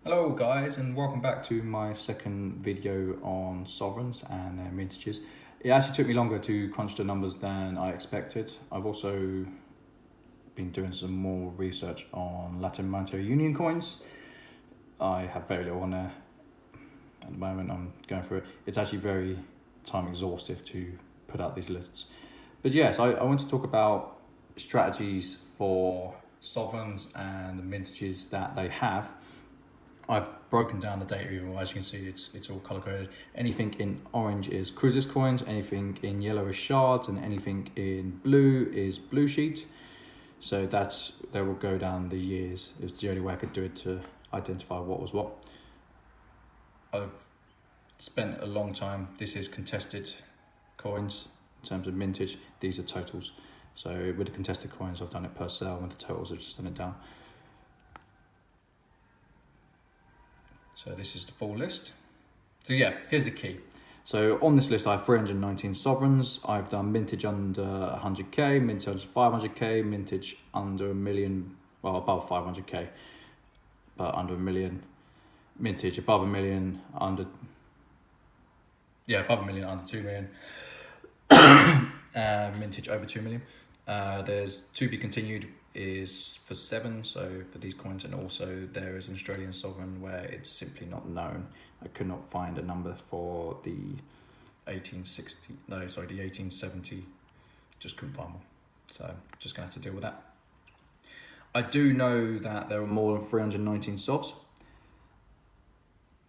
Hello guys, and welcome back to my second video on sovereigns and their mintages. It actually took me longer to crunch the numbers than I expected. I've also been doing some more research on Latin Monetary Union coins. I have very little on there at the moment. I'm going through it. It's actually very time exhaustive to put out these lists. But yes, I want to talk about strategies for sovereigns and the mintages that they have. I've broken down the data even, as you can see, it's all color coded. Anything in orange is cruises coins, anything in yellow is shards, and anything in blue is blue sheet. So they will go down the years. It's the only way I could do it to identify what was what. I've spent a long time. This is contested coins in terms of mintage. These are totals. So with the contested coins, I've done it per cell, and the totals I've just done it down. So this is the full list. So yeah, here's the key. So on this list, I have 319 sovereigns. I've done mintage under 100k, mintage under 500k, mintage under a million, well, above 500k, but under a million, mintage above a million, above a million, under 2 million, mintage over 2 million. There's to be continued is for 7, so for these coins, and also there is an Australian sovereign where it's simply not known. I could not find a number for the 1870, just couldn't find one. So just gonna have to deal with that. I do know that there are more than 319 sovs.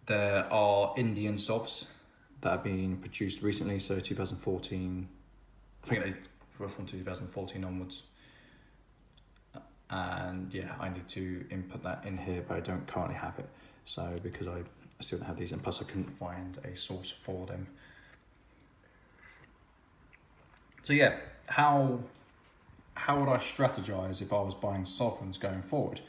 There are Indian sovs that have been produced recently, so 2014, I think they were from 2014 onwards. And yeah, I need to input that in here, but I don't currently have it. So because I still don't have these, and plus I couldn't find a source for them. So yeah, how would I strategize if I was buying sovereigns going forward?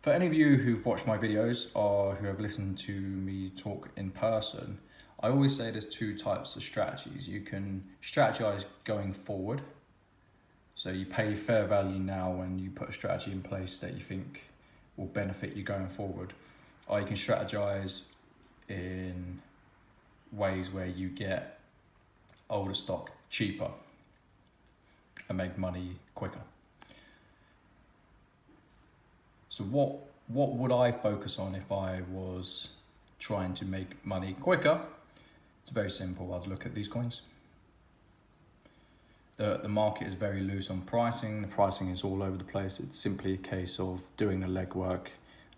For any of you who've watched my videos or who have listened to me talk in person, I always say there's two types of strategies. You can strategize going forward. So you pay fair value now when you put a strategy in place that you think will benefit you going forward. Or you can strategize in ways where you get older stock cheaper and make money quicker. So what would I focus on if I was trying to make money quicker? It's very simple. I'd look at these coins. The market is very loose on pricing. The pricing is all over the place. It's simply a case of doing the legwork,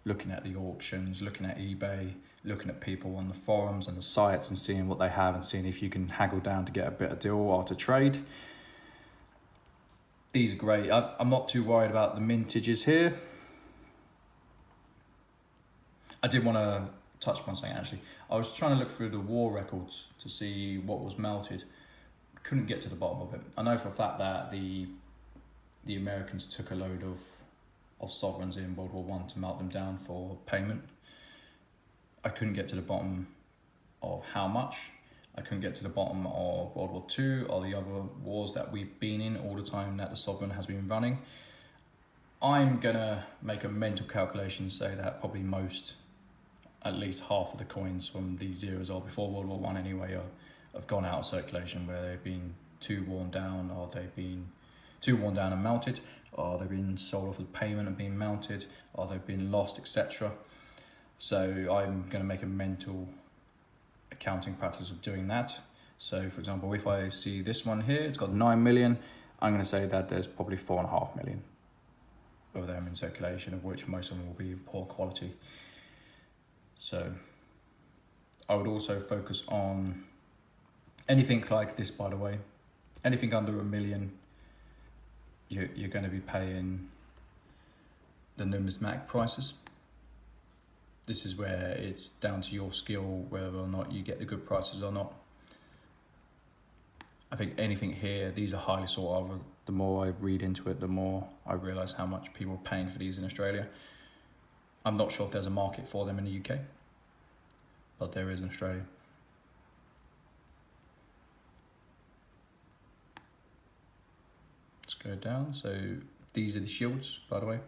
looking at the auctions, looking at eBay, looking at people on the forums and the sites and seeing what they have and seeing if you can haggle down to get a better deal or to trade. These are great. I'm not too worried about the mintages here. I did want to touch upon something actually. I was trying to look through the war records to see what was melted. Couldn't get to the bottom of it. I know for a fact that the Americans took a load of sovereigns in World War I to melt them down for payment. I couldn't get to the bottom of how much. I couldn't get to the bottom of World War II or the other wars that we've been in all the time that the sovereign has been running. I'm gonna make a mental calculation and say that probably at least half of the coins from these eras, or before World War I anyway, have gone out of circulation, where they've been too worn down, or they've been too worn down and melted, or they've been sold off with payment and been melted, or they've been lost, etc. So I'm going to make a mental accounting practice of doing that. So for example, if I see this one here, it's got 9 million, I'm going to say that there's probably 4.5 million of them in circulation, of which most of them will be poor quality. So I would also focus on anything like this, by the way. Anything under $1 million, you're going to be paying the numismatic prices. This is where it's down to your skill whether or not you get the good prices or not. I think anything here, these are highly sought after. The more I read into it, the more I realise how much people are paying for these in Australia. I'm not sure if there's a market for them in the UK, but there is in Australia. Let's go down. So these are the shields, by the way.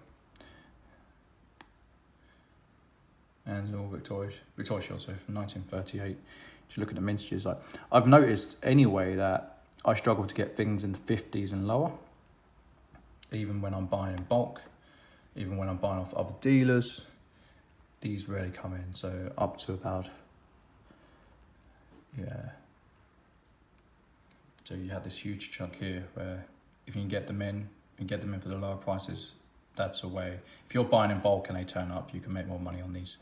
and all Victoria Shield, so from 1938. If you look at the mintages, like I've noticed anyway that I struggle to get things in the 50s and lower, even when I'm buying in bulk, even when I'm buying off other dealers. These rarely come in, so up to about, yeah. So you have this huge chunk here where if you can get them in, for the lower prices, that's a way. If you're buying in bulk and they turn up, you can make more money on these.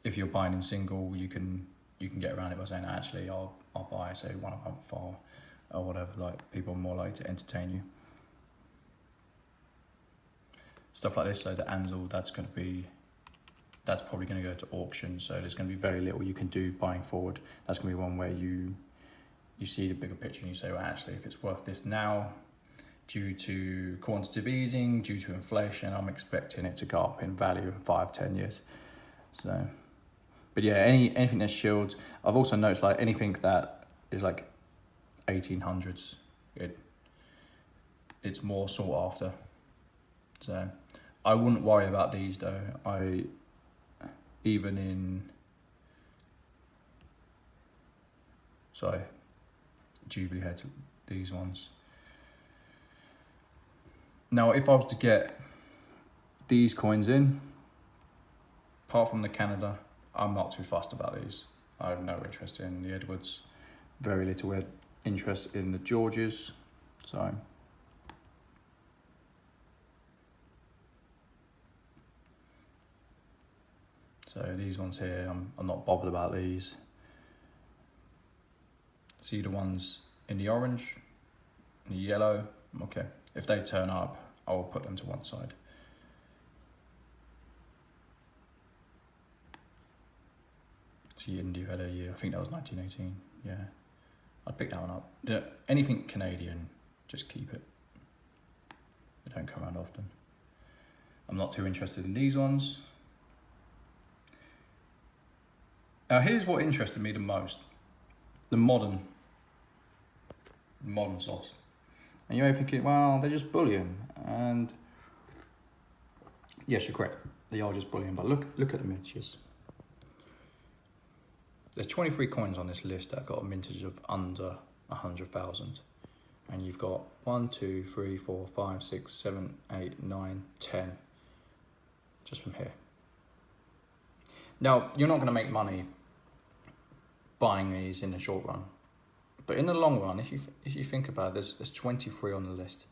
If you're buying in single, you can get around it by saying, actually, I'll buy, say, one a month or whatever. Like, people are more likely to entertain you. Stuff like this, so the Ansel, that's probably going to go to auction. So there's going to be very little you can do buying forward. That's going to be one where you see the bigger picture and you say, well, actually, if it's worth this now, due to quantitative easing, due to inflation, I'm expecting it to go up in value in 5-10 years. So, but yeah, anything that's shields. I've also noticed like anything that is like 1800s, it's more sought after. So I wouldn't worry about these though. Jubilee heads, these ones. Now, if I was to get these coins in, apart from the Canada, I'm not too fussed about these. I have no interest in the Edwards, very little interest in the Georges. So these ones here, I'm not bothered about these. See the ones in the orange, in the yellow, okay. If they turn up, I will put them to one side. See, India had a year, I think that was 1918, yeah. I'd pick that one up. Anything Canadian, just keep it. They don't come around often. I'm not too interested in these ones. Now here's what interested me the most. The modern softs. And you're thinking, well, they're just bullion. And yes, you're correct. They are just bullion, but look at the mintages. There's 23 coins on this list that got a mintage of under 100,000. And you've got 1, 2, 3, 4, 5, 6, 7, 8, 9, 10. Just from here. Now, you're not going to make money buying these in the short run. But in the long run, if you think about it, there's 23 on the list.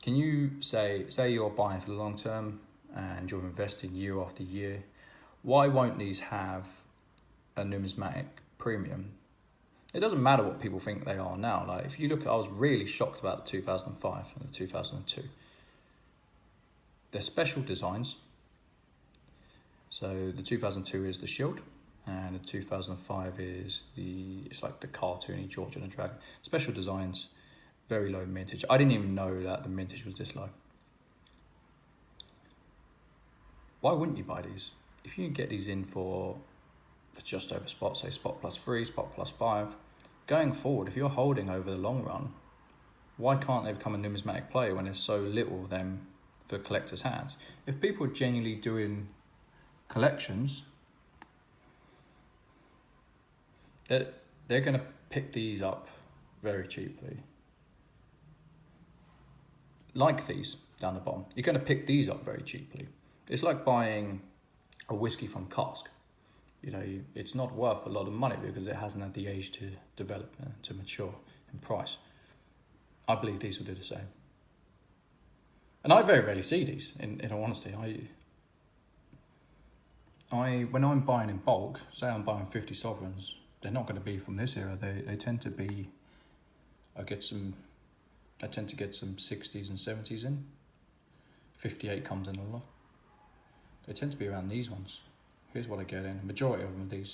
Can you say you're buying for the long term and you're investing year after year, why won't these have a numismatic premium? It doesn't matter what people think they are now. Like if you look at, I was really shocked about the 2005 and the 2002. They're special designs. So the 2002 is the shield. And the 2005 is it's like the cartoony George and the Dragon. Special designs, very low mintage. I didn't even know that the mintage was this low. Why wouldn't you buy these? If you can get these in for just over spot, say spot +3, spot +5, going forward, if you're holding over the long run, why can't they become a numismatic play when there's so little of them for collectors' hands? If people are genuinely doing collections, they're going to pick these up very cheaply. Like these down the bottom, you're going to pick these up very cheaply. It's like buying a whiskey from cask. You know, it's not worth a lot of money because it hasn't had the age to develop, to mature in price. I believe these will do the same. And I very rarely see these, in all honesty. When I'm buying in bulk, say I'm buying 50 sovereigns, they're not going to be from this era. They tend to be, I tend to get some 60s and 70s in. 58 comes in a lot. They tend to be around these ones. Here's what I get in. The majority of them are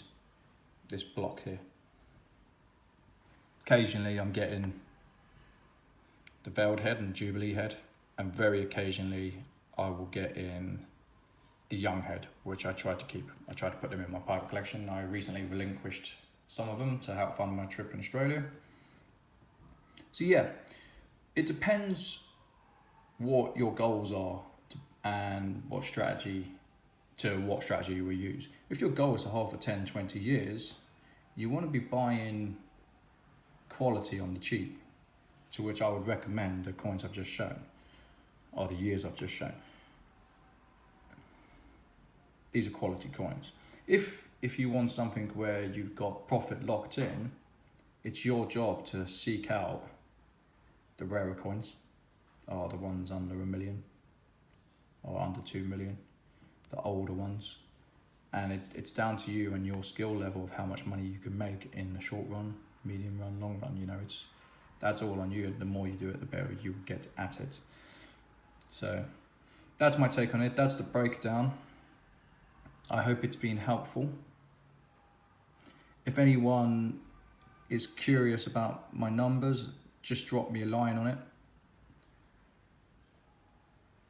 this block here. Occasionally I'm getting the veiled head and Jubilee head, and very occasionally I will get in the young head, which I try to keep. I try to put them in my private collection. I recently relinquished some of them to help fund my trip in Australia. So yeah, it depends what your goals are and what strategy you will use. If your goal is to hold for 10, 20 years, you want to be buying quality on the cheap, to which I would recommend the coins I've just shown, or the years I've just shown. These are quality coins. If you want something where you've got profit locked in, it's your job to seek out the rarer coins, or the ones under 1 million, or under 2 million, the older ones. And it's down to you and your skill level of how much money you can make in the short run, medium run, long run. You know, that's all on you. The more you do it, the better you get at it. So that's my take on it. That's the breakdown. I hope it's been helpful. If anyone is curious about my numbers, just drop me a line on it,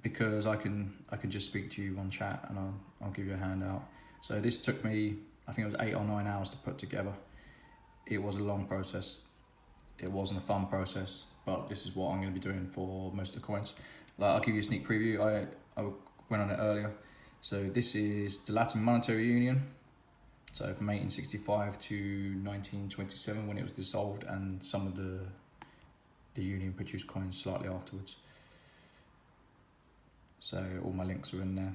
because I can just speak to you on chat and I'll give you a handout. So this took me, I think it was 8 or 9 hours to put together. It was a long process. It wasn't a fun process, but this is what I'm going to be doing for most of the coins. Like, I'll give you a sneak preview. I went on it earlier. So this is the Latin Monetary Union. So from 1865 to 1927, when it was dissolved, and some of the union produced coins slightly afterwards. So all my links are in there.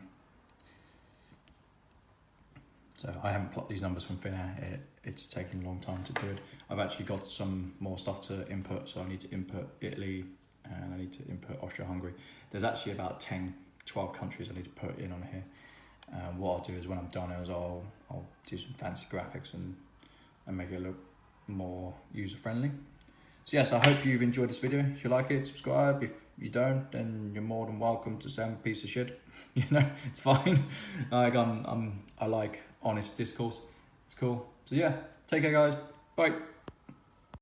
So I haven't plucked these numbers from thin air. It's taken a long time to do it. I've actually got some more stuff to input. So I need to input Italy, and I need to input Austria-Hungary. There's actually about 10, 12 countries I need to put in on here. What I'll do is, when I'm done, I'll do some fancy graphics and make it look more user-friendly. So yes, I hope you've enjoyed this video. If you like it, subscribe. If you don't, then you're more than welcome to say I'm a piece of shit. You know, it's fine. Like, I like honest discourse. It's cool. So yeah, take care, guys. Bye.